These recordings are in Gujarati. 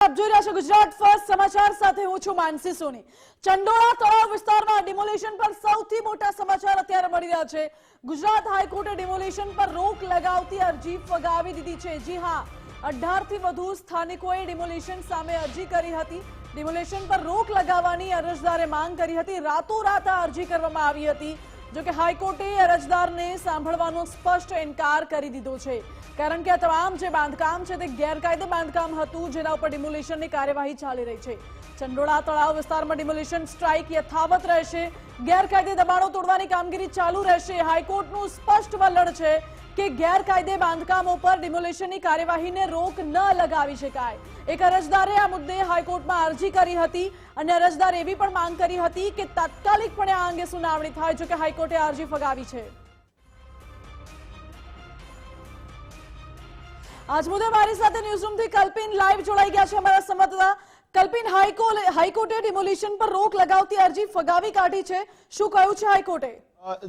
આપ જોઈ રહ્યા છો ગુજરાત ફર્સ્ટ સમાચાર સાથે હું છું માનસી સોની। ચંડોળા તળાવ વિસ્તારમાં ડિમોલિશન પર સૌથી મોટા સમાચાર અત્યારે મળી રહ્યા છે। ગુજરાત હાઈકોર્ટે ડિમોલિશન પર રોક લગાવતી અરજી ફગાવી દીધી છે। જી હા, 18 થી વધુ સ્થાનિકોએ ડિમોલિશન સામે અરજી કરી હતી। ડિમોલિશન પર રોક લગાવવાની અરજદારે માંગ કરી હતી। રાતોરાત આ અરજી કરવામાં આવી હતી, જો કે હાઈકોર્ટે અરજદારને સાંભળવાનો સ્પષ્ટ ઇનકાર કરી દીધો છે, કારણ કે આ તમામ જે બાંધકામ છે તે ગેરકાયદે બાંધકામ હતું, જેના ઉપર ડિમોલિશનની કાર્યવાહી ચાલી રહી છે। ચંડોળા તળાવ વિસ્તારમાં ડિમોલિશન સ્ટ્રાઇક યથાવત રહેશે, ગેરકાયદે દબાણો તોડવાની કામગીરી ચાલુ રહેશે। હાઈકોર્ટનું સ્પષ્ટ વલણ છે કે ગેરકાયદે બાંધકામો પર ડિમોલિશનની કાર્યવાહીને રોક ન લગાવી શકાય। એક અરજદારે આ મુદ્દે હાઈકોર્ટમાં અરજી કરી હતી અને અરજદારે એવી પણ માંગ કરી હતી કે તાત્કાલિકપણે આ અંગે સુનાવણી થાય, જો કે હાઈકોર્ટે અરજી ફગાવી છે। આજ મુદ્દે મારી સાથે ન્યૂઝરૂમથી કલ્પિન લાઈવ જોડાઈ ગયા છે, અમારા સંવાદદાતા કલ્પિન। હાઈકોર્ટે ડિમોલિશન પર રોક લગાવતી અરજી ફગાવી કાઢી છે, શું કહ્યું છે હાઈકોર્ટે?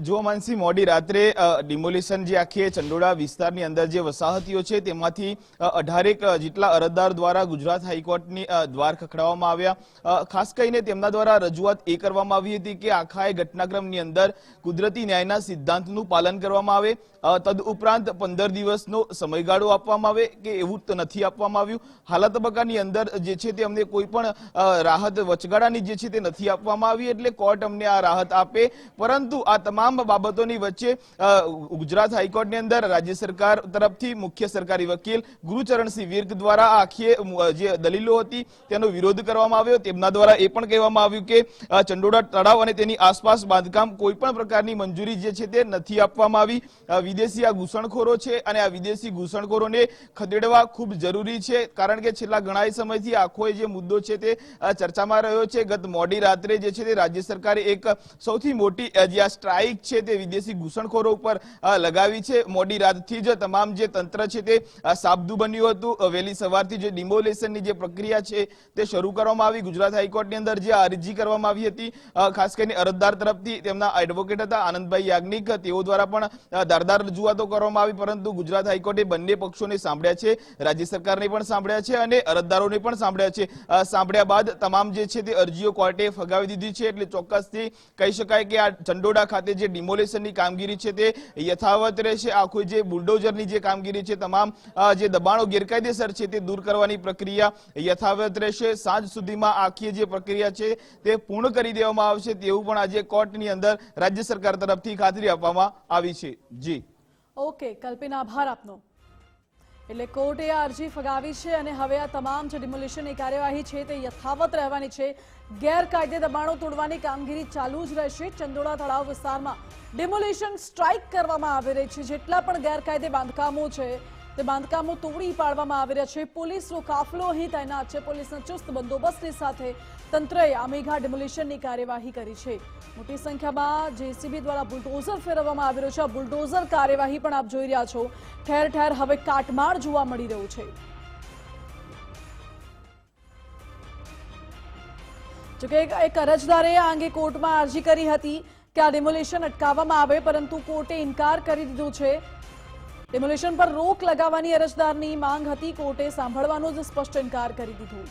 જો માનસી, મોડી રાત્રે ડિમોલિશન જે આખી ચંડોળા વિસ્તારની અંદર જે વસાહતીઓ છે તેમાંથી 18 જેટલા અરજદાર દ્વારા ગુજરાત હાઈકોર્ટની દ્વાર ખખડાવવામાં આવ્યા। ખાસ કરીને તેમના દ્વારા રજૂઆત એ કરવામાં આવી હતી કે આખા ઘટનાક્રમની અંદર કુદરતી ન્યાયના સિદ્ધાંતનું પાલન કરવામાં આવે, તદુપરાંત 15 દિવસનો સમયગાળો આપવામાં આવે કે એવું તો નથી આપવામાં આવ્યું। હાલ તબક્કાની અંદર જે છે તે અમને કોઈ પણ રાહત વચગાળાની જે છે તે નથી આપવામાં આવી, એટલે કોર્ટ અમને આ રાહત આપે। પરંતુ આ તમામ બાબતોની વચ્ચે ગુજરાત હાઈકોર્ટની અંદર રાજ્ય સરકાર તરફથી મુખ્ય સરકારી વકીલ ગુરુચરણસિંહ વિર્ક દ્વારા આખી જે દલીલો હતી તેનો વિરોધ કરવામાં આવ્યો। તેમના દ્વારા એ પણ કહેવામાં આવ્યું કે ચંડોળા તળાવ અને તેની આસપાસ બાંધકામ કોઈ પણ પ્રકારની મંજૂરી જે છે તે નથી આપવામાં આવી। વિદેશી આ ઘૂસણખોરો છે અને આ વિદેશી ઘૂસણખોરોને ખદેડવા ખૂબ જરૂરી છે, કારણ કે છેલ્લા ઘણા સમયથી આખો જે મુદ્દો છે તે ચર્ચામાં રહ્યો છે। ગત મોડી રાત્રે જે છે તે રાજ્ય સરકારે એક સૌથી મોટી જે આ સ્ટ્રાઇક છે તે વિદેશી ઘૂસણખોરો ઉપર લગાવી છે। મોડી રાતથી જ તમામ જે તંત્ર છે તે સાબદું બન્યું હતું। વહેલી સવારથી જે ડિમોલિશનની જે પ્રક્રિયા છે તે શરૂ કરવામાં આવી। ગુજરાત હાઈકોર્ટની અંદર જે અરજી કરવામાં આવી હતી, ખાસ કરીને અરજદાર તરફથી તેમના એડવોકેટ હતા આનંદભાઈ યાજ્ઞિક, તેઓ દ્વારા પણ ધારદાર રજૂઆતો કરવામાં આવી, પરંતુ ગુજરાત હાઈકોર્ટે બંને પક્ષોને સાંભળ્યા છે, રાજ્ય સરકારને પણ સાંભળ્યા છે અને અરજદારોને પણ સાંભળ્યા છે। સાંભળ્યા બાદ તમામ જે છે તે અરજીઓ કોર્ટે ફગાવી દીધી છે, એટલે ચોક્કસથી કહી શકાય કે આ ચંડોળા ખાતે જે ડિમોલિશનની કામગીરી છે તે યથાવત રહેશે। આખું જે બુલડોઝરની જે કામગીરી છે, તમામ જે દબાણો ગેરકાયદેસર છે તે દૂર કરવાની પ્રક્રિયા યથાવત રહેશે। સાંજ સુધીમાં આખી જે પ્રક્રિયા છે તે પૂર્ણ કરી દેવામાં આવશે, તેવું પણ આજે કોર્ટની અંદર રાજ્ય સરકાર તરફથી ખાતરી આપવામાં આવી છે। જી ઓકે કલ્પિન, આભાર આપનો। એટલે કોર્ટે આ અરજી ફગાવી છે અને હવે આ તમામ જે ડિમોલિશનની કાર્યવાહી છે તે યથાવત રહેવાની છે। ગેરકાયદે દબાણો તોડવાની કામગીરી ચાલુ જ રહેશે। ચંડોળા તળાવ વિસ્તારમાં ડિમોલિશન સ્ટ્રાઇક કરવામાં આવી રહી છે। જેટલા પણ ગેરકાયદે બાંધકામો છે તે બાંધકામો તોડી પાડવામાં આવી રહ્યા છે। પોલીસનો કાફલો અહીં તૈનાત છે। પોલીસના ચુસ્ત બંદોબસ્તની સાથે તંત્રએ આ મેગા ડિમોલિશનની કાર્યવાહી કરી છે। મોટી સંખ્યામાં જેસીબી દ્વારા બુલડોઝર ફેરવવામાં આવી રહ્યો છે। આ બુલડોઝર કાર્યવાહી પણ આપ જોઈ રહ્યા છો, ઠેર ઠેર હવે કાટમાળ જોવા મળી રહ્યું છે। જોકે એક અરજદારે આ અંગે કોર્ટમાં અરજી કરી હતી કે આ ડિમોલિશન અટકાવવામાં આવે, પરંતુ કોર્ટે ઇનકાર કરી દીધો છે। ડિમોલિશન પર રોક લગાવવાની અરજદારની માંગ હતી, કોર્ટે સાંભળવાનો જ સ્પષ્ટ ઇનકાર કરી દીધો।